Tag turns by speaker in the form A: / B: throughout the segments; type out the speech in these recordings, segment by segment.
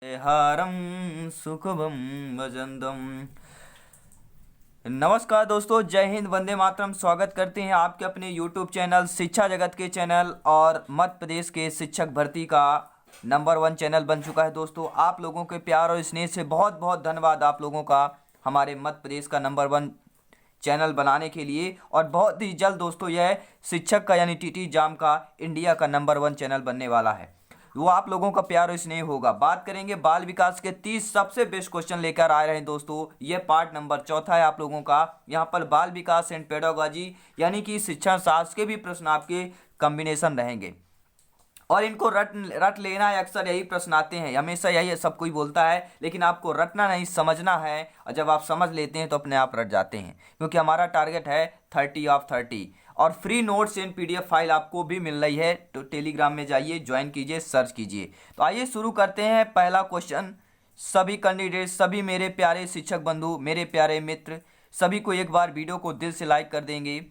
A: हारं सुखभं भजन्तम्। नमस्कार दोस्तों, जय हिंद, वंदे मातरम। स्वागत करते हैं आपके अपने YouTube चैनल शिक्षा जगत के चैनल और मध्य प्रदेश के शिक्षक भर्ती का नंबर 1 चैनल बन चुका है। दोस्तों, आप लोगों के प्यार और स्नेह से बहुत बहुत धन्यवाद आप लोगों का हमारे मध्य प्रदेश का नंबर 1 चैनल बनाने के लिए। और बहुत ही जल्द दोस्तों यह शिक्षक का यानी टीटी एग्जाम का इंडिया का नंबर 1 चैनल बनने वाला है। वो आप लोगों का प्यार और स्नेह होगा। बात करेंगे बाल विकास के 30 सबसे बेस्ट क्वेश्चन लेकर आ रहे हैं दोस्तों। ये पार्ट नंबर 4 है आप लोगों का। यहाँ पर बाल विकास एंड पेडागोजी यानी कि शिक्षण शास्त्र के भी प्रश्न आपके कॉम्बिनेशन रहेंगे और इनको रट लेना है। अक्सर यही प्रश्न आते हैं, हमेशा यही सब कोई बोलता है, लेकिन आपको रटना नहीं, समझना है। और जब आप समझ लेते हैं तो अपने आप रट जाते हैं, क्योंकि हमारा टारगेट है 30 ऑफ 30। और free notes and PDF file आपको भी मिल रही है, तो टेलीग्राम में जाइए, ज्वाइन कीजिए, सर्च कीजिए। तो आइए शुरू करते हैं। पहला क्वेश्चन, सभी कैंडिडेट, सभी मेरे प्यारे शिक्षक बंधु, मेरे प्यारे मित्र, सभी को एक बार वीडियो को दिल से लाइक कर देंगे।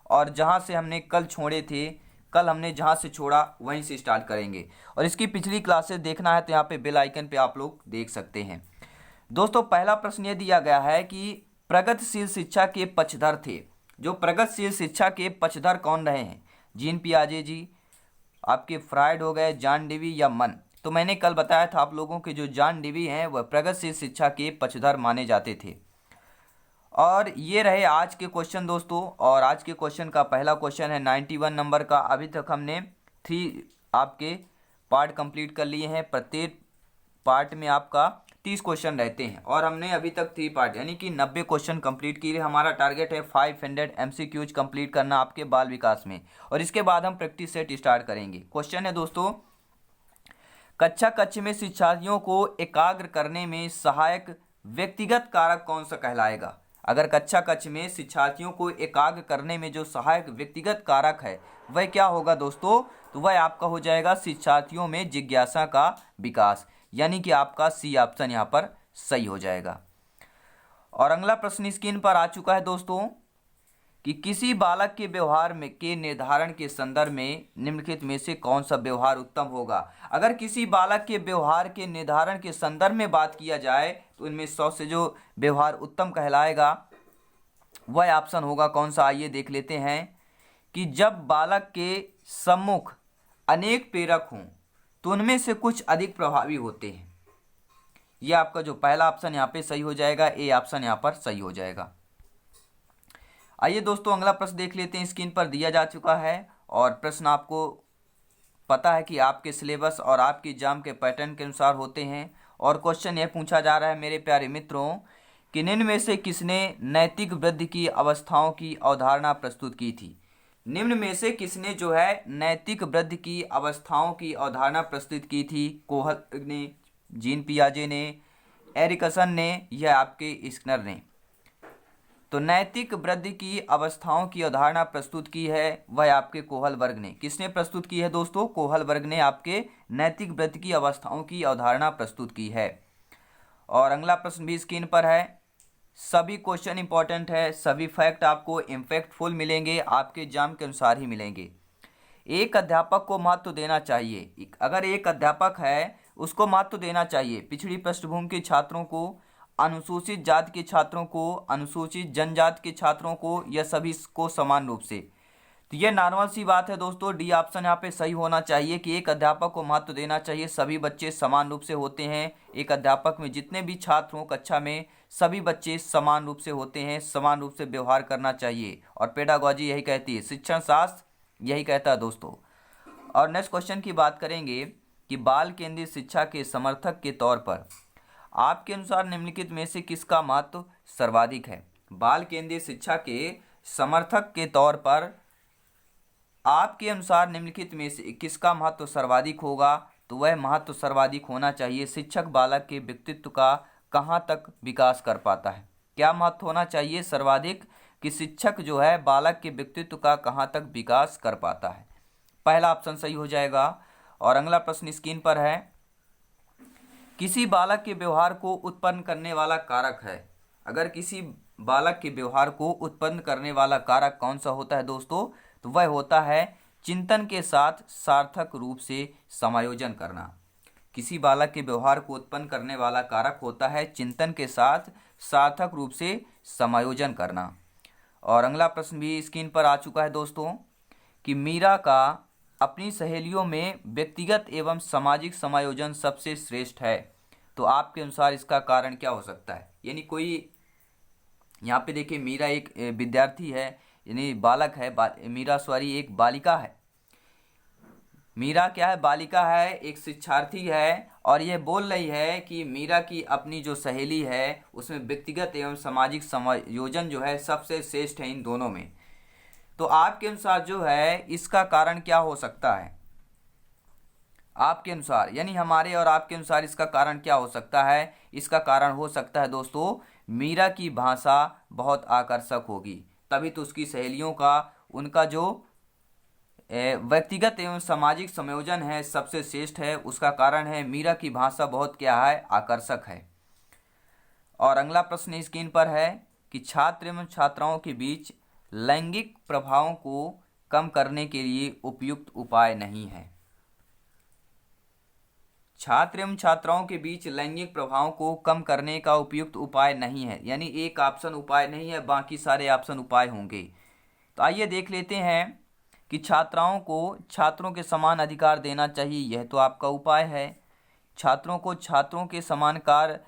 A: और जहाँ से हमने कल छोड़े थे, कल हमने जहाँ से छोड़ा वहीं से स्टार्ट करेंगे। और इसकी पिछली क्लासेस देखना है तो यहाँ पे बेल आइकन पे आप लोग देख सकते हैं। दोस्तों, पहला प्रश्न ये दिया गया है कि प्रगतिशील शिक्षा के पक्षधर थे। जो प्रगतिशील शिक्षा के पक्षधर कौन रहे हैं? जीन पियाजे जी, आपके फ्रायड हो गए, जॉन डेवी या मन। तो मैंने कल बताया था आप लोगों के जो जॉन डेवी हैं वह प्रगतिशील शिक्षा के पक्षधर माने जाते थे। और ये रहे आज के क्वेश्चन दोस्तों। और आज के क्वेश्चन का पहला क्वेश्चन है 91 नंबर का। अभी तक हमने 3 आपके पार्ट कंप्लीट कर लिए हैं। प्रत्येक पार्ट में आपका 30 क्वेश्चन रहते हैं और हमने अभी तक 3 पार्ट यानी कि 90 क्वेश्चन कंप्लीट किए। हमारा टारगेट है 500 MCQs कंप्लीट करना आपके बाल विकास में। और इसके बाद हम प्रैक्टिस सेट स्टार्ट करेंगे। क्वेश्चन है दोस्तों, कक्ष में शिक्षार्थियों को एकाग्र करने में सहायक व्यक्तिगत कारक कौन सा कहलाएगा? अगर कक्ष में शिक्षार्थियों को एकाग्र करने में जो सहायक व्यक्तिगत कारक है वह क्या होगा दोस्तों? तो वह आपका हो जाएगा शिक्षार्थियों में जिज्ञासा का विकास, यानी कि आपका सी ऑप्शन यहाँ पर सही हो जाएगा। और अगला प्रश्न स्क्रीन पर आ चुका है दोस्तों कि किसी बालक के व्यवहार में के निर्धारण के संदर्भ में निम्नलिखित में से कौन सा व्यवहार उत्तम होगा? अगर किसी बालक के व्यवहार के निर्धारण के संदर्भ में बात किया जाए तो इनमें 100 से जो व्यवहार उत्तम कहलाएगा वह ऑप्शन होगा कौन सा? आइए देख लेते हैं कि जब बालक के सम्मुख अनेक प्रेरक हों तो उनमें से कुछ अधिक प्रभावी होते हैं। यह आपका जो पहला ऑप्शन यहाँ पे सही हो जाएगा, ए ऑप्शन यहाँ पर सही हो जाएगा। आइए दोस्तों अगला प्रश्न देख लेते हैं। स्क्रीन पर दिया जा चुका है और प्रश्न आपको पता है कि आपके सिलेबस और आपके एग्जाम के पैटर्न के अनुसार होते हैं। और क्वेश्चन यह पूछा जा रहा है मेरे प्यारे मित्रों कि निम्न में से किसने नैतिक वृद्धि की अवस्थाओं की अवधारणा प्रस्तुत की थी? निम्न में से किसने जो है नैतिक वृद्धि की अवस्थाओं की अवधारणा प्रस्तुत की थी? कोहल ने, जीन पियाजे ने, एरिकसन ने या आपके स्किनर ने? तो नैतिक वृद्धि की अवस्थाओं की अवधारणा प्रस्तुत की है वह आपके कोहल वर्ग ने। किसने प्रस्तुत की है दोस्तों? कोहल वर्ग ने आपके नैतिक वृद्धि की अवस्थाओं की अवधारणा प्रस्तुत की है। और अगला प्रश्न भी स्क्रीन पर है। सभी क्वेश्चन इंपॉर्टेंट है, सभी फैक्ट आपको इम्पैक्टफुल मिलेंगे, आपके एग्जाम के अनुसार ही मिलेंगे। एक अध्यापक को महत्व देना चाहिए। अगर एक अध्यापक है उसको महत्व देना चाहिए पिछड़ी पृष्ठभूमि के छात्रों को, अनुसूचित जाति के छात्रों को, अनुसूचित जनजाति के छात्रों को, या सभी को समान रूप से। तो ये नॉर्मल सी बात है दोस्तों। डी ऑप्शन यहाँ पे सही होना चाहिए कि एक अध्यापक को महत्व देना चाहिए। सभी बच्चे समान रूप से होते हैं। एक अध्यापक में जितने भी छात्र हों कक्षा में सभी बच्चे समान रूप से होते हैं, समान रूप से व्यवहार करना चाहिए। और पेडागोजी यही कहती है, शिक्षण शास्त्र यही कहता है दोस्तों। और नेक्स्ट क्वेश्चन की बात करेंगे कि बाल केंद्रित शिक्षा के समर्थक के तौर पर आपके अनुसार निम्नलिखित में से किसका महत्व सर्वाधिक है? बाल केंद्रित शिक्षा के समर्थक के तौर पर आपके अनुसार निम्नलिखित में से किसका महत्व सर्वाधिक होगा? तो वह महत्व सर्वाधिक होना चाहिए शिक्षक बालक के व्यक्तित्व का कहाँ तक विकास कर पाता है। क्या महत्व होना चाहिए सर्वाधिक? कि शिक्षक जो है बालक के व्यक्तित्व का कहाँ तक विकास कर पाता है। पहला ऑप्शन सही हो जाएगा। और अगला प्रश्न स्क्रीन पर है, किसी बालक के व्यवहार को उत्पन्न करने वाला कारक है। अगर किसी बालक के व्यवहार को उत्पन्न करने वाला कारक कौन सा होता है दोस्तों? तो वह होता है चिंतन के साथ सार्थक रूप से समायोजन करना। किसी बालक के व्यवहार को उत्पन्न करने वाला कारक होता है चिंतन के साथ सार्थक रूप से समायोजन करना। और अगला प्रश्न भी स्क्रीन पर आ चुका है दोस्तों कि मीरा का अपनी सहेलियों में व्यक्तिगत एवं सामाजिक समायोजन सबसे श्रेष्ठ है। तो आपके अनुसार इसका कारण क्या हो सकता है? यानी कोई यहाँ पे देखिए मीरा एक विद्यार्थी है, यानी बालक है, मीरा सॉरी एक बालिका है। मीरा क्या है? बालिका है, एक शिक्षार्थी है, और ये बोल रही है कि मीरा की अपनी जो सहेली है उसमें व्यक्तिगत एवं सामाजिक समायोजन जो है सबसे श्रेष्ठ है इन दोनों में। तो आपके अनुसार जो है इसका कारण क्या हो सकता है? आपके अनुसार यानी हमारे और आपके अनुसार इसका कारण क्या हो सकता है? इसका कारण हो सकता है दोस्तों मीरा की भाषा बहुत आकर्षक होगी, तभी तो उसकी सहेलियों का उनका जो व्यक्तिगत एवं सामाजिक संयोजन है सबसे श्रेष्ठ है। उसका कारण है मीरा की भाषा बहुत क्या है? आकर्षक है। और अगला प्रश्न स्क्रीन पर है कि छात्र एवं छात्राओं के बीच लैंगिक प्रभावों को कम करने के लिए उपयुक्त उपाय नहीं है। छात्र एवं छात्राओं के बीच लैंगिक प्रभावों को कम करने का उपयुक्त उपाय नहीं है, यानी एक ऑप्शन उपाय नहीं है, बाकी सारे ऑप्शन उपाय होंगे। तो आइए देख लेते हैं कि छात्राओं को छात्रों के समान अधिकार देना चाहिए, यह तो आपका उपाय है। छात्रों को छात्रों के समान कार्य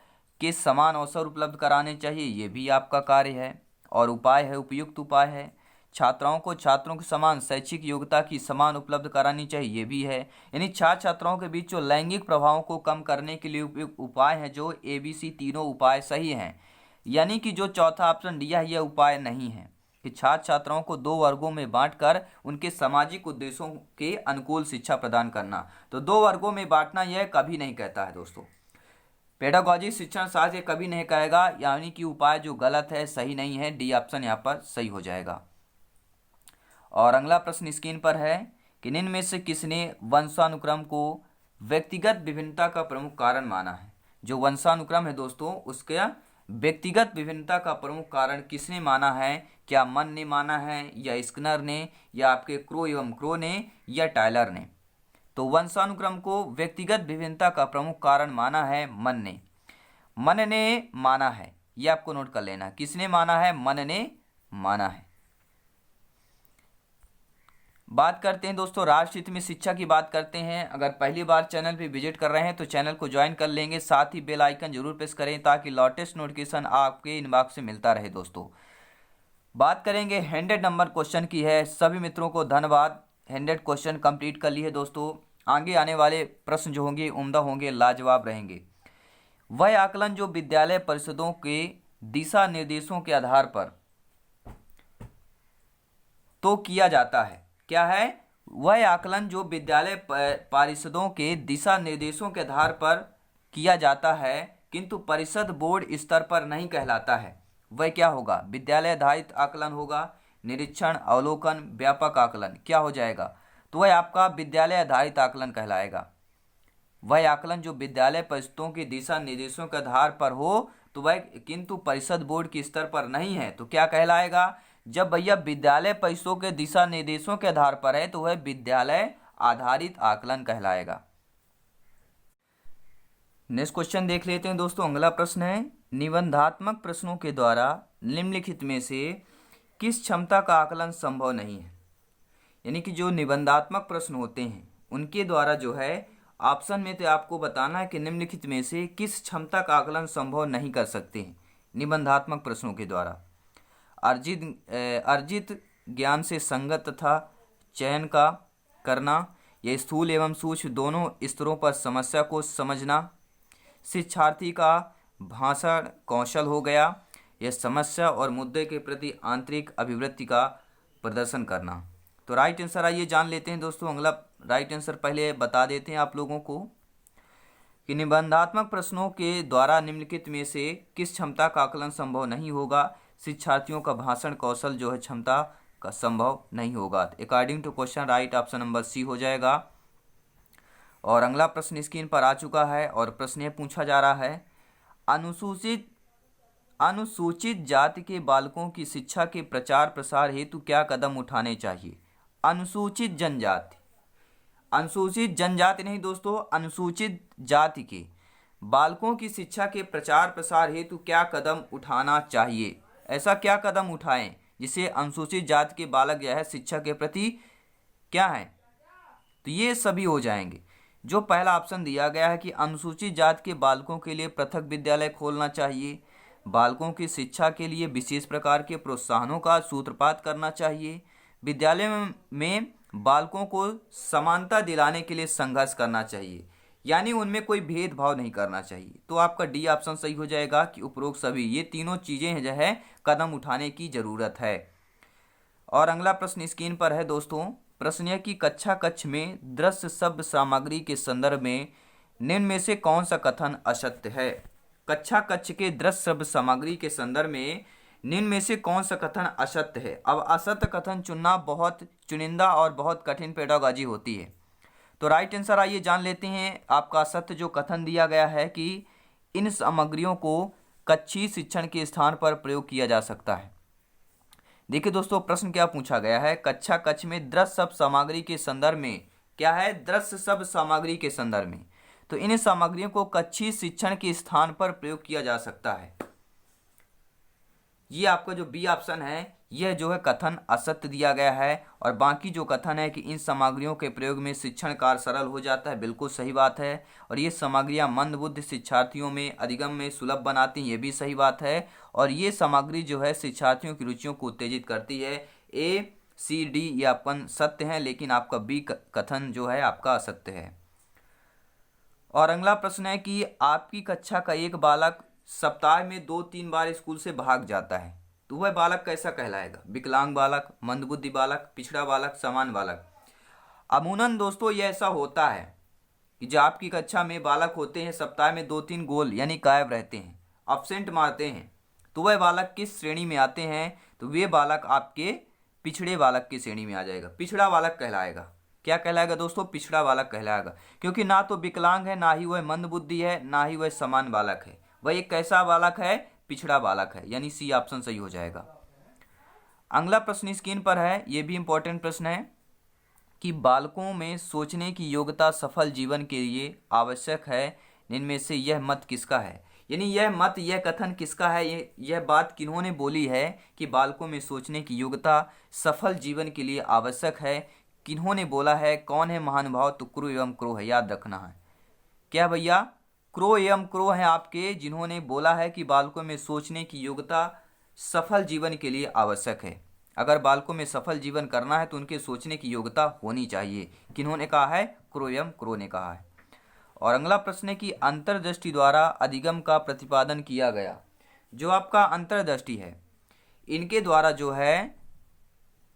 A: के समान अवसर उपलब्ध कराने चाहिए, यह भी आपका कार्य है और उपाय है, उपयुक्त उपाय है। छात्राओं को छात्रों के समान शैक्षिक योग्यता की समान उपलब्ध करानी चाहिए, ये भी है। यानी छात्र छात्राओं के बीच जो लैंगिक प्रभावों को कम करने के लिए उपयुक्त उपाय है, जो ABC तीनों उपाय सही हैं। यानी कि जो चौथा ऑप्शन दिया है यह उपाय नहीं है कि छात्र छात्राओं को दो वर्गों में बांटकर उनके सामाजिक उद्देश्यों के अनुकूल शिक्षा प्रदान करना। तो दो वर्गों में बांटना यह कभी नहीं कहता है दोस्तों। पेडागॉजी शिक्षण शास्त्र ये कभी नहीं कहेगा, यानी कि उपाय जो गलत है, सही नहीं है, डी ऑप्शन यहाँ पर सही हो जाएगा। और अगला प्रश्न स्क्रीन पर है कि निम्न में से किसने वंशानुक्रम को व्यक्तिगत विभिन्नता का प्रमुख कारण माना है? जो वंशानुक्रम है दोस्तों उसके व्यक्तिगत विभिन्नता का प्रमुख कारण किसने माना है? क्या मन ने माना है, या स्किनर ने, या आपके क्रो एवं क्रो ने, या टायलर ने? तो वंशानुक्रम को व्यक्तिगत विभिन्नता का प्रमुख कारण माना है मन ने। मन ने माना है, ये आपको नोट कर लेना। किसने माना है? मन ने माना है। बात करते हैं दोस्तों राष्ट्रहित में शिक्षा की बात करते हैं। अगर पहली बार चैनल पे विजिट कर रहे हैं तो चैनल को ज्वाइन कर लेंगे, साथ ही बेल आइकन जरूर प्रेस करें ताकि लेटेस्ट नोटिफिकेशन आपके इनबॉक्स से मिलता रहे। दोस्तों बात करेंगे 100 नंबर क्वेश्चन की है। सभी मित्रों को धन्यवाद, 100 क्वेश्चन कंप्लीट कर लिए दोस्तों। आगे आने वाले प्रश्न जो होंगे उम्दा होंगे, लाजवाब रहेंगे। वह आकलन जो विद्यालय परिषदों के दिशा निर्देशों के आधार पर तो किया जाता है। क्या है? वह आकलन जो विद्यालय परिषदों के दिशा निर्देशों के आधार पर किया जाता है किंतु परिषद बोर्ड स्तर पर नहीं कहलाता है, वह क्या होगा? विद्यालय आधारित आकलन होगा, निरीक्षण, अवलोकन, व्यापक आकलन। क्या हो जाएगा? तो वह आपका विद्यालय आधारित आकलन कहलाएगा। वह आकलन जो विद्यालय परिषदों के दिशा निर्देशों के आधार पर हो तो वह किंतु परिषद बोर्ड के स्तर पर नहीं है, तो क्या कहलाएगा? जब भैया विद्यालय परिषदों के दिशा निर्देशों के आधार पर है तो वह विद्यालय आधारित आकलन कहलाएगा। नेक्स्ट क्वेश्चन देख लेते हैं दोस्तों। अगला प्रश्न है निबंधात्मक प्रश्नों के द्वारा निम्नलिखित में से किस क्षमता का आकलन संभव नहीं है? यानी कि जो निबंधात्मक प्रश्न होते हैं उनके द्वारा जो है ऑप्शन में तो आपको बताना है कि निम्नलिखित में से किस क्षमता का आकलन संभव नहीं कर सकते हैं निबंधात्मक प्रश्नों के द्वारा। अर्जित ज्ञान से संगत तथा चयन का करना, यह स्थूल एवं सूक्ष्म दोनों स्तरों पर समस्या को समझना, शिक्षार्थी का भाषण कौशल हो गया, यह समस्या और मुद्दे के प्रति आंतरिक अभिवृत्ति का प्रदर्शन करना। तो राइट आंसर आइए जान लेते हैं दोस्तों। अगला राइट आंसर पहले बता देते हैं आप लोगों को कि निबंधात्मक प्रश्नों के द्वारा निम्नलिखित में से किस क्षमता का आकलन संभव नहीं होगा? शिक्षार्थियों का भाषण कौशल जो है क्षमता का संभव नहीं होगा। According to question right option number C हो जाएगा। और अगला प्रश्न स्क्रीन पर आ चुका है और प्रश्न यह पूछा जा रहा है अनुसूचित जाति के बालकों की शिक्षा के प्रचार प्रसार हेतु क्या कदम उठाने चाहिए? अनुसूचित जनजाति, अनुसूचित जनजाति नहीं दोस्तों, अनुसूचित जाति के बालकों की शिक्षा के प्रचार प्रसार हेतु क्या कदम उठाना चाहिए। ऐसा क्या कदम उठाएं जिससे अनुसूचित जाति के बालक जो है शिक्षा के प्रति क्या है, तो ये सभी हो जाएंगे। जो पहला ऑप्शन दिया गया है कि अनुसूचित जाति के बालकों के लिए पृथक विद्यालय खोलना चाहिए, बालकों की शिक्षा के लिए विशेष प्रकार के प्रोत्साहनों का सूत्रपात करना चाहिए, विद्यालय में बालकों को समानता दिलाने के लिए संघर्ष करना चाहिए, यानी उनमें कोई भेदभाव नहीं करना चाहिए। तो आपका डी ऑप्शन सही हो जाएगा कि उपरोक्त सभी ये तीनों चीज़ें जो है कदम उठाने की ज़रूरत है। और अगला प्रश्न स्क्रीन पर है दोस्तों, प्रश्न है कि कक्षा कक्ष में दृश्य शब्द सामग्री के संदर्भ में निम्न में से कौन सा कथन असत्य है। कक्षा कक्ष के दृश्य शब्द सामग्री के संदर्भ में निम्न में से कौन सा कथन असत्य है। अब असत्य कथन चुनना बहुत चुनिंदा और बहुत कठिन पेडागॉजी होती है। तो राइट आंसर आइए जान लेते हैं। आपका असत्य जो कथन दिया गया है कि इन सामग्रियों को कक्षीय शिक्षण के स्थान पर प्रयोग किया जा सकता है। देखिए दोस्तों, प्रश्न क्या पूछा गया है, कक्षा कक्ष में दृश्य शब्द सामग्री के संदर्भ में क्या है, दृश्य शब्द सामग्री के संदर्भ में, तो इन सामग्रियों को कक्षीय शिक्षण के स्थान पर प्रयोग किया जा सकता है। ये आपका जो बी ऑप्शन है यह जो है कथन असत्य दिया गया है। और बाकी जो कथन है कि इन सामग्रियों के प्रयोग में शिक्षण कार्य सरल हो जाता है, बिल्कुल सही बात है। और ये सामग्रियां मंदबुद्धि शिक्षार्थियों में अधिगम में सुलभ बनाती हैं, ये भी सही बात है। और ये सामग्री जो है शिक्षार्थियों की रुचियों को उत्तेजित करती है। ए सी डी ये अपन सत्य हैं, लेकिन आपका बी कथन जो है आपका असत्य है। और अगला प्रश्न है कि आपकी कक्षा का एक बालक सप्ताह में 2-3 बार स्कूल से भाग जाता है, तो वह बालक कैसा कहलाएगा, विकलांग बालक, मंदबुद्धि बालक, पिछड़ा बालक, समान बालक। अमूमन दोस्तों ये ऐसा होता है कि जो आपकी कक्षा में बालक होते हैं सप्ताह में 2-3 गोल यानी गायब रहते हैं, अब्सेंट मारते हैं, तो वह बालक किस श्रेणी में आते हैं, तो वे बालक आपके पिछड़े बालक की श्रेणी में आ जाएगा, पिछड़ा बालक कहलाएगा। क्या कहलाएगा दोस्तों, पिछड़ा बालक कहलाएगा, क्योंकि ना तो विकलांग है, ना ही वह मंदबुद्धि है, ना ही वह समान बालक है, वह एक कैसा बालक है, पिछड़ा बालक है, यानी सी ऑप्शन सही हो जाएगा। अगला प्रश्न स्क्रीन पर है, यह भी इंपॉर्टेंट प्रश्न है कि बालकों में सोचने की योग्यता सफल जीवन के लिए आवश्यक है, इनमें से यह मत किसका है। यानी यह मत, यह कथन किसका है, यह बात किन्होंने बोली है कि बालकों में सोचने की योग्यता सफल जीवन के लिए आवश्यक है, किन्होंने बोला है, कौन है महानुभाव, तो क्रो एवं क्रो है, याद रखना है। क्या भैया, क्रो एवं क्रो हैं आपके, जिन्होंने बोला है कि बालकों में सोचने की योग्यता सफल जीवन के लिए आवश्यक है। अगर बालकों में सफल जीवन करना है तो उनके सोचने की योग्यता होनी चाहिए। किन्होंने कहा है, क्रो एवं क्रो ने कहा है। और अगला प्रश्न है कि अंतर्दृष्टि द्वारा अधिगम का प्रतिपादन किया गया। जो आपका अंतर्दृष्टि है, इनके द्वारा जो है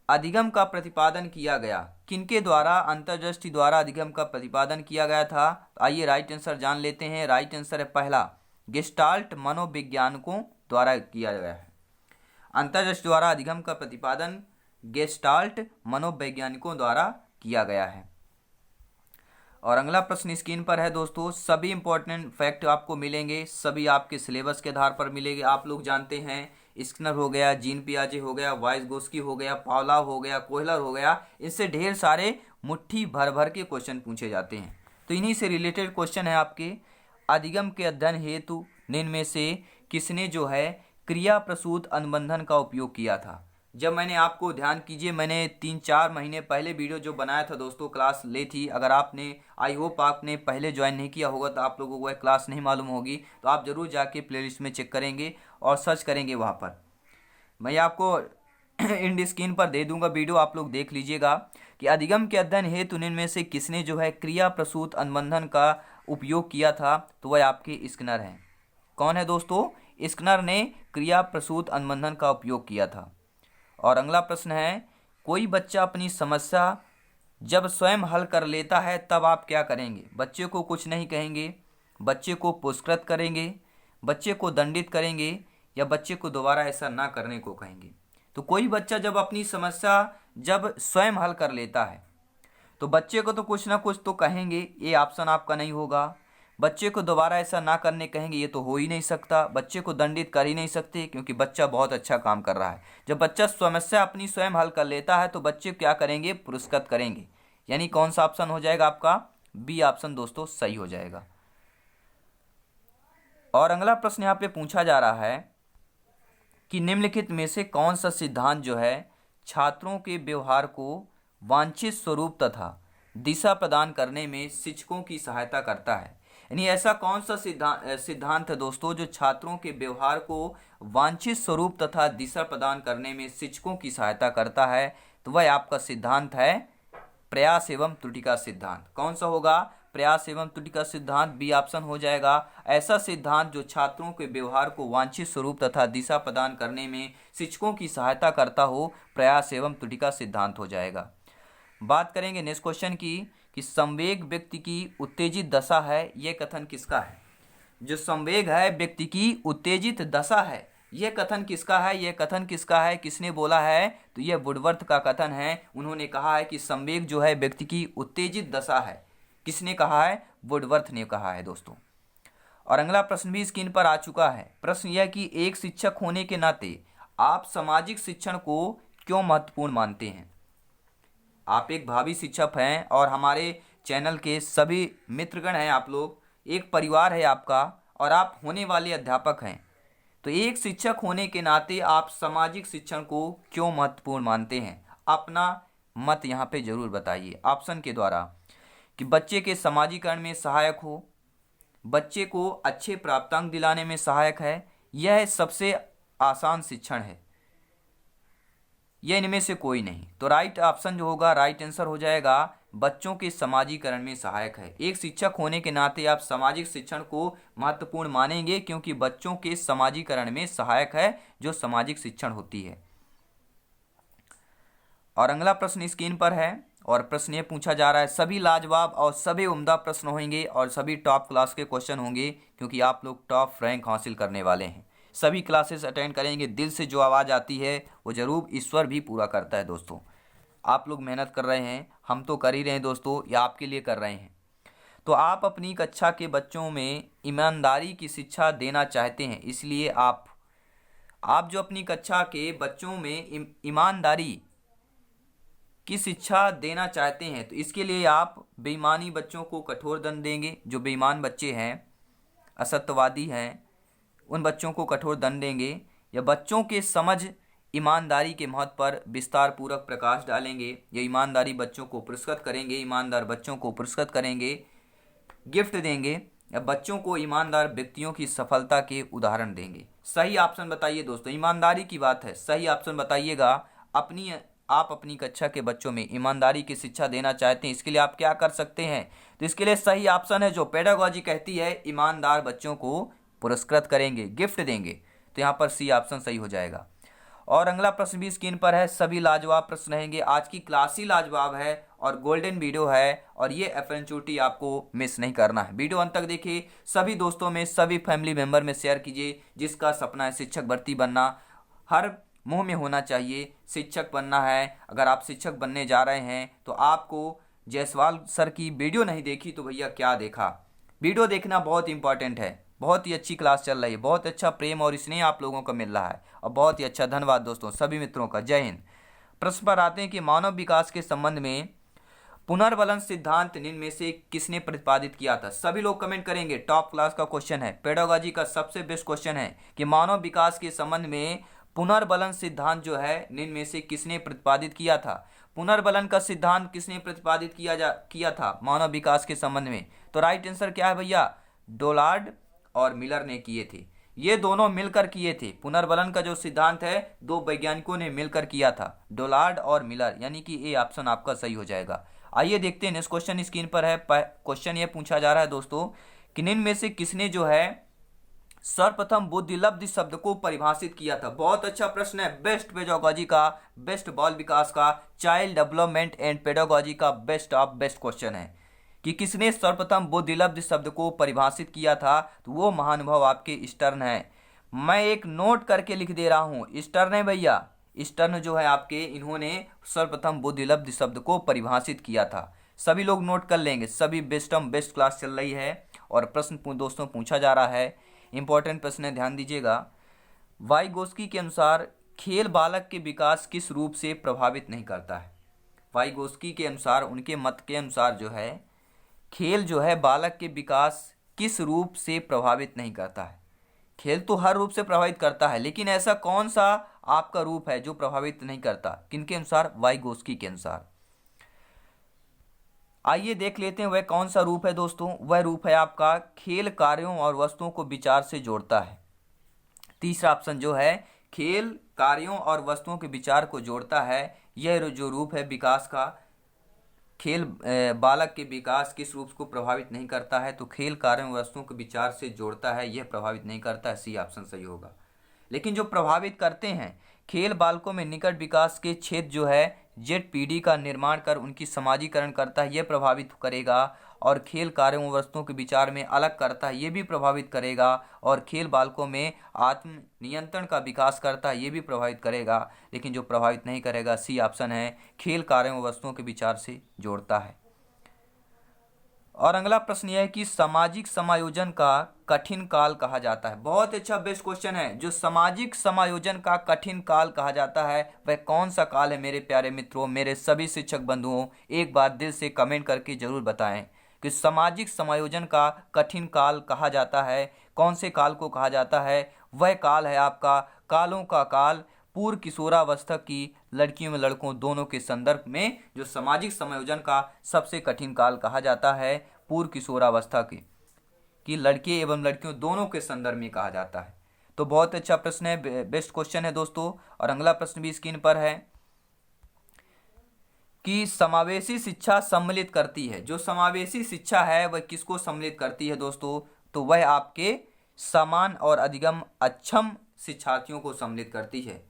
A: अधिगम का प्रतिपादन किया गया, किनके द्वारा, अंतर्दृष्टि द्वारा अधिगम का प्रतिपादन किया गया था। तो आइए राइट आंसर जान लेते हैं। राइट आंसर है पहला, गेस्टाल्ट मनोवैज्ञानिकों द्वारा किया गया है। अंतर्दृष्टि द्वारा अधिगम का प्रतिपादन गेस्टाल्ट मनोवैज्ञानिकों द्वारा किया गया है। और अगला प्रश्न स्क्रीन पर है दोस्तों, सभी इंपॉर्टेंट फैक्ट आपको मिलेंगे, सभी आपके सिलेबस के आधार पर मिलेंगे। आप लोग जानते हैं स्किनर हो गया, जीन पियाजे हो गया, वाइसगोस्की हो गया, पावलोव हो गया, कोहलर हो गया, इनसे ढेर सारे मुट्ठी भर भर के क्वेश्चन पूछे जाते हैं। तो इन्हीं से रिलेटेड क्वेश्चन है आपके, अधिगम के अध्ययन हेतु निम्न में से किसने जो है क्रिया प्रसूत अनुबंधन का उपयोग किया था। जब मैंने आपको ध्यान कीजिए, मैंने 3-4 महीने पहले वीडियो जो बनाया था दोस्तों, क्लास ली थी। अगर आपने, आई होप आपने पहले ज्वाइन नहीं किया होगा तो आप लोगों को वह क्लास नहीं मालूम होगी, तो आप ज़रूर जाके प्लेलिस्ट में चेक करेंगे और सर्च करेंगे वहाँ पर। मैं आपको इंड स्क्रीन पर दे दूंगा वीडियो, आप लोग देख लीजिएगा कि अधिगम के अध्ययन हेतु इनमें से किसने जो है क्रिया प्रसूत अनुबंधन का उपयोग किया था, तो वह आपके स्किनर हैं। कौन है दोस्तों, स्किनर ने क्रिया प्रसूत अनुबंधन का उपयोग किया था। और अगला प्रश्न है, कोई बच्चा अपनी समस्या जब स्वयं हल कर लेता है तब आप क्या करेंगे। बच्चे को कुछ नहीं कहेंगे, बच्चे को पुरस्कृत करेंगे, बच्चे को दंडित करेंगे, या बच्चे को दोबारा ऐसा ना करने को कहेंगे। तो कोई बच्चा जब अपनी समस्या जब स्वयं हल कर लेता है तो बच्चे को तो कुछ ना कुछ तो कहेंगे, ये ऑप्शन आपका नहीं होगा। बच्चे को दोबारा ऐसा ना करने कहेंगे, ये तो हो ही नहीं सकता। बच्चे को दंडित कर ही नहीं सकते क्योंकि बच्चा बहुत अच्छा काम कर रहा है। जब बच्चा समस्या अपनी स्वयं हल कर लेता है तो बच्चे क्या करेंगे, पुरस्कृत करेंगे। यानी कौन सा ऑप्शन हो जाएगा आपका? बी ऑप्शन दोस्तों सही हो जाएगा। और अगला प्रश्न यहाँ पे पूछा जा रहा है कि निम्नलिखित में से कौन सा सिद्धांत जो है छात्रों के व्यवहार को वांछित स्वरूप तथा दिशा प्रदान करने में शिक्षकों की सहायता करता है। यानी ऐसा कौन सा सिद्धांत है दोस्तों जो छात्रों के व्यवहार को वांछित स्वरूप तथा दिशा प्रदान करने में शिक्षकों की सहायता करता है? तो वह आपका सिद्धांत है प्रयास एवं त्रुटि का सिद्धांत। कौन सा होगा? प्रयास एवं त्रुटि का सिद्धांत, बी ऑप्शन हो जाएगा। ऐसा सिद्धांत जो छात्रों के व्यवहार को वांछित स्वरूप तथा दिशा प्रदान करने में शिक्षकों की सहायता करता हो, प्रयास एवं त्रुटि का सिद्धांत हो जाएगा। बात करेंगे नेक्स्ट क्वेश्चन की कि संवेग व्यक्ति की उत्तेजित दशा है, यह कथन किसका है? जो संवेग है व्यक्ति की उत्तेजित दशा है, यह कथन किसका है? यह कथन किसका है? किसने बोला है? तो यह वुडवर्थ का कथन है। उन्होंने कहा है कि संवेग जो है व्यक्ति की उत्तेजित दशा है। किसने कहा है? वुडवर्थ ने कहा है दोस्तों। और अगला प्रश्न भी स्क्रीन पर आ चुका है। प्रश्न यह कि एक शिक्षक होने के नाते आप सामाजिक शिक्षण को क्यों महत्वपूर्ण मानते हैं? आप एक भावी शिक्षक हैं और हमारे चैनल के सभी मित्रगण हैं, आप लोग एक परिवार है आपका और आप होने वाले अध्यापक हैं। तो एक शिक्षक होने के नाते आप सामाजिक शिक्षण को क्यों महत्वपूर्ण मानते हैं? अपना मत यहाँ पे जरूर बताइए ऑप्शन के द्वारा। कि बच्चे के समाजीकरण में सहायक हो, बच्चे को अच्छे प्राप्तांक दिलाने में सहायक है, यह सबसे आसान शिक्षण है, यह इनमें से कोई नहीं। तो राइट ऑप्शन जो होगा, राइट आंसर हो जाएगा बच्चों के समाजीकरण में सहायक है। एक शिक्षक होने के नाते आप सामाजिक शिक्षण को महत्वपूर्ण मानेंगे क्योंकि बच्चों के समाजीकरण में सहायक है जो सामाजिक शिक्षण होती है। और अगला प्रश्न स्क्रीन पर है और प्रश्न ये पूछा जा रहा है, सभी लाजवाब और सभी उम्दा प्रश्न होंगे और सभी टॉप क्लास के क्वेश्चन होंगे क्योंकि आप लोग टॉप रैंक हासिल करने वाले हैं। सभी क्लासेस अटेंड करेंगे, दिल से जो आवाज़ आती है वो जरूर ईश्वर भी पूरा करता है दोस्तों। आप लोग मेहनत कर रहे हैं, हम तो कर ही रहे हैं दोस्तों, या आपके लिए कर रहे हैं। तो आप अपनी कक्षा के बच्चों में ईमानदारी की शिक्षा देना चाहते हैं, इसलिए आप जो अपनी कक्षा के बच्चों में ईमानदारी की शिक्षा देना चाहते हैं तो इसके लिए आप बेईमानी बच्चों को कठोर दंड देंगे। जो बेईमान बच्चे हैं, असत्यवादी हैं, उन बच्चों को कठोर दंड देंगे, या बच्चों के समझ ईमानदारी के महत्व पर विस्तार पूर्वक प्रकाश डालेंगे, या ईमानदारी बच्चों को पुरस्कृत करेंगे, ईमानदार बच्चों को पुरस्कृत करेंगे, गिफ्ट देंगे, या बच्चों को ईमानदार व्यक्तियों की सफलता के उदाहरण देंगे। सही ऑप्शन बताइए दोस्तों, ईमानदारी की बात है, सही ऑप्शन बताइएगा। आप अपनी कक्षा के बच्चों में ईमानदारी की शिक्षा देना चाहते हैं, इसके लिए आप क्या कर सकते हैं? तो इसके लिए सही ऑप्शन है जो पेडागॉजी कहती है, ईमानदार बच्चों को पुरस्कृत करेंगे, गिफ्ट देंगे। तो यहाँ पर सी ऑप्शन सही हो जाएगा। और अगला प्रश्न भी स्क्रीन पर है, सभी लाजवाब प्रश्न रहेंगे। आज की क्लास ही लाजवाब है और गोल्डन वीडियो है और ये FNCT आपको मिस नहीं करना है। वीडियो अंत तक देखिए, सभी दोस्तों में, सभी फैमिली मेंबर में शेयर कीजिए। जिसका सपना है शिक्षक भर्ती बनना, हर मुंह में होना चाहिए शिक्षक बनना है। अगर आप शिक्षक बनने जा रहे हैं तो आपको जायसवाल सर की वीडियो नहीं देखी तो भैया क्या देखा? वीडियो देखना बहुत इंपॉर्टेंट है। बहुत ही अच्छी क्लास चल रही है, बहुत अच्छा प्रेम और स्नेह आप लोगों को मिल रहा है और बहुत ही अच्छा धन्यवाद दोस्तों सभी मित्रों का। जय हिंद। प्रश्न पर आते हैं कि मानव विकास के संबंध में पुनर्बलन सिद्धांत निम्न में से किसने प्रतिपादित किया था? सभी लोग कमेंट करेंगे, टॉप क्लास का क्वेश्चन है, पेडागॉजी का सबसे बेस्ट क्वेश्चन है कि मानव विकास के संबंध में पुनर्बलन सिद्धांत जो है निम्न में से किसने प्रतिपादित किया था? पुनर्बलन का सिद्धांत किसने प्रतिपादित किया था मानव विकास के संबंध में? तो राइट आंसर क्या है भैया? डोलार्ड और मिलर ने किए थे, ये दोनों मिलकर किए थे। पुनर्बलन का जो सिद्धांत है दो वैज्ञानिकों ने मिलकर किया था, डोलार्ड और मिलर, यानी कि ए ऑप्शन आपका सही हो जाएगा। आइए देखते हैं नेक्स्ट क्वेश्चन स्क्रीन पर है। क्वेश्चन ये पूछा जा रहा है दोस्तों कि निम्न में से किसने जो है सर्वप्रथम बुद्धिलब्धि शब्द को परिभाषित किया था? बहुत अच्छा प्रश्न है, बेस्ट पेडागॉजी का, बेस्ट बाल विकास का, चाइल्ड डेवलपमेंट एंड पेडागॉजी का बेस्ट ऑफ बेस्ट क्वेश्चन है कि किसने सर्वप्रथम बुद्धिलब्धि शब्द को परिभाषित किया था? तो वो महानुभाव आपके स्टर्न है। मैं एक नोट करके लिख दे रहा हूँ, स्टर्न है भैया, स्टर्न जो है आपके, इन्होंने सर्वप्रथम बुद्धिलब्धि शब्द को परिभाषित किया था। सभी लोग नोट कर लेंगे, सभी बेस्ट क्लास चल रही है और प्रश्न दोस्तों पूछा जा रहा है, इंपॉर्टेंट प्रश्न है, ध्यान दीजिएगा। वाइगोस्की के अनुसार खेल बालक के विकास किस रूप से प्रभावित नहीं करता है? वाइगोस्की के अनुसार, उनके मत के अनुसार जो है, खेल जो है बालक के विकास किस रूप से प्रभावित नहीं करता है। खेल तो हर रूप से प्रभावित करता है, लेकिन ऐसा कौन सा आपका रूप है जो प्रभावित नहीं करता, किनके अनुसार, वाइगोस्की के अनुसार। आइए देख लेते हैं वह कौन सा रूप है दोस्तों। वह रूप है आपका खेल कार्यों और वस्तुओं को विचार से जोड़ता है। तीसरा ऑप्शन जो है, खेल कार्यों और वस्तुओं के विचार को जोड़ता है, यह जो रूप है विकास का, खेल बालक के विकास किस रूप को प्रभावित नहीं करता है, तो खेल कार्यों और वस्तुओं के विचार से जोड़ता है, यह प्रभावित नहीं करता है। सी ऑप्शन सही होगा। लेकिन जो प्रभावित करते हैं, खेल बालकों में निकट विकास के क्षेत्र जो है ZPD का निर्माण कर उनकी समाजीकरण करता है, यह प्रभावित करेगा। और खेल कार्यों व वस्तुओं के विचार में अलग करता है, ये भी प्रभावित करेगा। और खेल बालकों में आत्म नियंत्रण का विकास करता है, ये भी प्रभावित करेगा। लेकिन जो प्रभावित नहीं करेगा, सी ऑप्शन है, खेल कार्यों व वस्तुओं के विचार से जोड़ता है। और अगला प्रश्न यह है कि सामाजिक समायोजन का कठिन काल कहा जाता है। बहुत अच्छा बेस्ट क्वेश्चन है। जो सामाजिक समायोजन का कठिन काल कहा जाता है, वह कौन सा काल है मेरे प्यारे मित्रों, मेरे सभी शिक्षक बंधुओं, एक बार दिल से कमेंट करके जरूर बताएं कि सामाजिक समायोजन का कठिन काल कहा जाता है, कौन से काल को कहा जाता है। वह काल है आपका कालों का काल, पूर्व किशोरावस्था की लड़कियों में लड़कों दोनों के संदर्भ में जो सामाजिक समायोजन का सबसे कठिन काल कहा जाता है, पूर्व किशोरावस्था की लड़के एवं लड़कियों दोनों के संदर्भ में कहा जाता है। तो बहुत अच्छा प्रश्न है, बेस्ट क्वेश्चन है दोस्तों। और अगला प्रश्न भी स्क्रीन पर है कि समावेशी शिक्षा सम्मिलित करती है। जो समावेशी शिक्षा है वह किसको सम्मिलित करती है दोस्तों, तो वह आपके समान और अधिगम अक्षम शिक्षार्थियों को सम्मिलित करती है।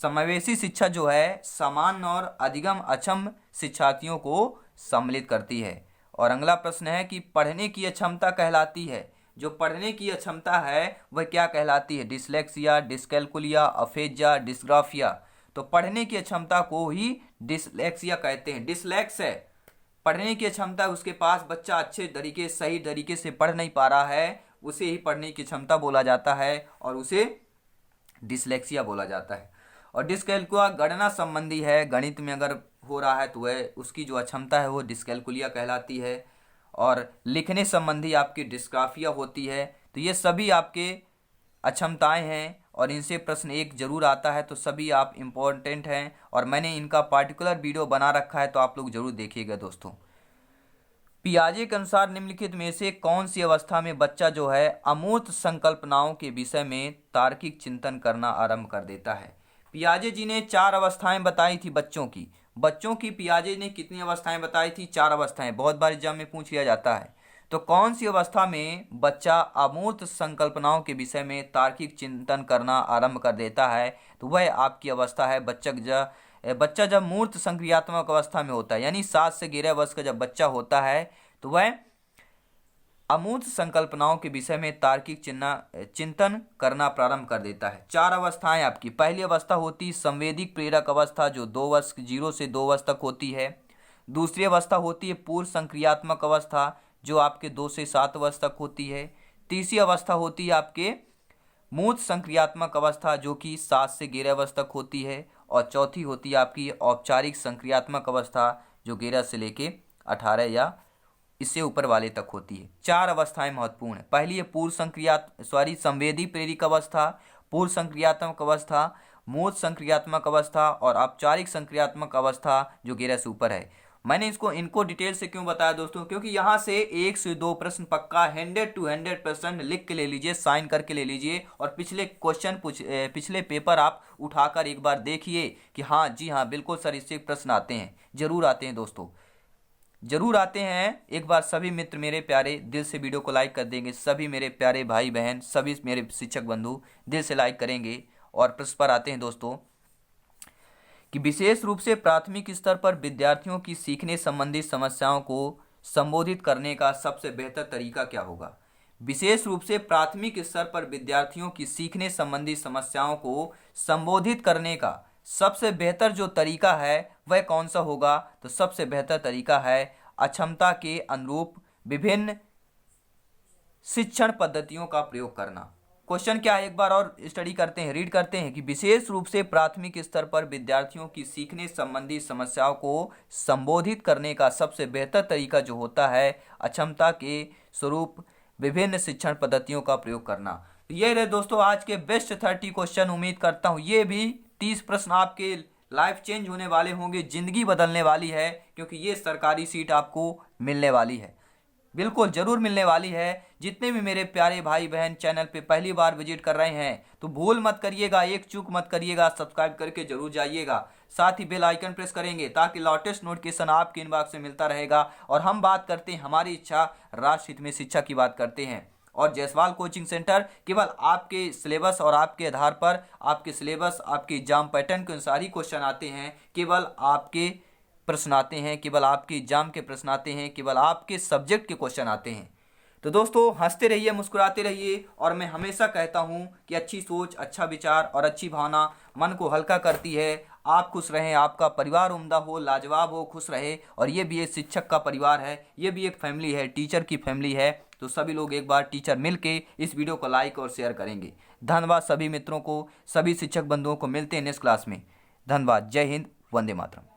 A: समावेशी शिक्षा जो है समान और अधिगम अक्षम शिक्षार्थियों को सम्मिलित करती है। और अगला प्रश्न है कि पढ़ने की अक्षमता कहलाती है। जो पढ़ने की अक्षमता है वह क्या कहलाती है, डिसलेक्सिया, डिस्कैल्कुलिया, अफेजिया, डिस्ग्राफिया। तो पढ़ने की अक्षमता को ही डिसलेक्सिया कहते हैं। डिसलेक्स है, पढ़ने की क्षमता उसके पास, बच्चा अच्छे तरीके सही तरीके से पढ़ नहीं पा रहा है, उसे ही पढ़ने की क्षमता बोला जाता है और उसे डिसलेक्सिया बोला जाता है। और डिस्कैल्कुलिया गणना संबंधी है, गणित में अगर हो रहा है तो वह उसकी जो अक्षमता है वो डिस्कैल्कुलिया कहलाती है। और लिखने संबंधी आपकी डिस्ग्राफिया होती है। तो ये सभी आपके अक्षमताएं हैं और इनसे प्रश्न एक जरूर आता है, तो सभी आप इम्पोर्टेंट हैं और मैंने इनका पार्टिकुलर वीडियो बना रखा है, तो आप लोग जरूर देखिएगा दोस्तों। पियाजे के अनुसार निम्नलिखित में से कौन सी अवस्था में बच्चा जो है अमूर्त संकल्पनाओं के विषय में तार्किक चिंतन करना आरंभ कर देता है। पियाजे जी ने 4 अवस्थाएं बताई थी बच्चों की पियाजे ने कितनी अवस्थाएं बताई थी, 4 अवस्थाएं। बहुत बार एग्जाम में पूछ लिया जाता है। तो कौन सी अवस्था में बच्चा अमूर्त संकल्पनाओं के विषय में तार्किक चिंतन करना आरंभ कर देता है, तो वह आपकी अवस्था है बच्चा जब मूर्त संक्रियात्मक अवस्था में होता है, यानी 7 से 11 वर्ष का जब बच्चा होता है, तो वह अमूर्त संकल्पनाओं के विषय में तार्किक चिंतन करना प्रारंभ कर देता है। 4 अवस्थाएं आपकी। पहली अवस्था होती संवेदिक प्रेरक अवस्था, जो 0 से 2 वर्ष तक होती है। दूसरी अवस्था होती है पूर्व संक्रियात्मक अवस्था, जो आपके 2 से 7 वर्ष तक होती है। तीसरी अवस्था होती है आपके मूर्त संक्रियात्मक अवस्था, जो कि 7 से 11 वर्ष तक होती है। और चौथी होती है आपकी औपचारिक संक्रियात्मक अवस्था, जो 11 से लेके 18 या इससे ऊपर वाले तक होती है। 4 अवस्थाएं महत्वपूर्ण है। पहली है संवेदी प्रेरिक अवस्था, पूर्व संक्रियात्मक अवस्था, मूर्त संक्रियात्मक अवस्था और औपचारिक संक्रियात्मक अवस्था, जो 11 से ऊपर है। मैंने इनको डिटेल से क्यों बताया दोस्तों, क्योंकि यहाँ से 1 से 2 प्रश्न पक्का 100 to 100% लिख के ले लीजिए, साइन करके ले लीजिए। और पिछले पेपर आप उठाकर एक बार देखिए कि हाँ जी हाँ बिल्कुल सर, इससे प्रश्न आते हैं, जरूर आते हैं दोस्तों, जरूर आते हैं। एक बार सभी मित्र मेरे प्यारे दिल से वीडियो को लाइक कर देंगे, सभी मेरे प्यारे भाई बहन, सभी मेरे शिक्षक बंधु दिल से लाइक करेंगे। और प्रश्न पर आते हैं दोस्तों कि विशेष रूप से प्राथमिक स्तर पर विद्यार्थियों की सीखने संबंधी समस्याओं को संबोधित करने का सबसे बेहतर तरीका क्या होगा। विशेष रूप से प्राथमिक स्तर पर विद्यार्थियों की सीखने संबंधी समस्याओं को संबोधित करने का सबसे बेहतर जो तरीका है वह कौन सा होगा, तो सबसे बेहतर तरीका है अक्षमता के अनुरूप विभिन्न शिक्षण पद्धतियों का प्रयोग करना। क्वेश्चन क्या है, एक बार और स्टडी करते हैं, रीड करते हैं कि विशेष रूप से प्राथमिक स्तर पर विद्यार्थियों की सीखने संबंधी समस्याओं को संबोधित करने का सबसे बेहतर तरीका जो होता है अक्षमता के स्वरूप विभिन्न शिक्षण पद्धतियों का प्रयोग करना। तो ये रहे दोस्तों आज के बेस्ट 30 क्वेश्चन। उम्मीद करता हूँ ये भी 30 प्रश्न आपके लाइफ चेंज होने वाले होंगे, जिंदगी बदलने वाली है, क्योंकि ये सरकारी सीट आपको मिलने वाली है, बिल्कुल जरूर मिलने वाली है। जितने भी मेरे प्यारे भाई बहन चैनल पे पहली बार विजिट कर रहे हैं तो भूल मत करिएगा, एक चूक मत करिएगा, सब्सक्राइब करके जरूर जाइएगा, साथ ही बेल आइकन प्रेस करेंगे ताकि लेटेस्ट नोटिफिकेशन आपके इनबॉक्स में मिलता रहेगा। और हम बात करते हैं हमारी इच्छा राष्ट्र हित में शिक्षा की बात करते हैं। और जायसवाल कोचिंग सेंटर केवल आपके सिलेबस और आपके आधार पर, आपके सिलेबस आपके एग्जाम पैटर्न के अनुसार ही क्वेश्चन आते हैं, केवल आपके प्रश्न आते हैं, केवल आपके एग्जाम के प्रश्न आते हैं, केवल आपके सब्जेक्ट के क्वेश्चन आते हैं। तो दोस्तों हंसते रहिए, मुस्कुराते रहिए, और मैं हमेशा कहता हूं कि अच्छी सोच, अच्छा विचार और अच्छी भावना मन को हल्का करती है। आप खुश रहें, आपका परिवार उम्दा हो, लाजवाब हो, खुश रहे। और ये भी एक शिक्षक का परिवार है, ये भी एक फैमिली है, टीचर की फैमिली है। तो सभी लोग एक बार टीचर मिलके इस वीडियो को लाइक और शेयर करेंगे। धन्यवाद सभी मित्रों को, सभी शिक्षक बंधुओं को। मिलते हैं नेक्स्ट क्लास में। धन्यवाद। जय हिंद, वंदे मातरम।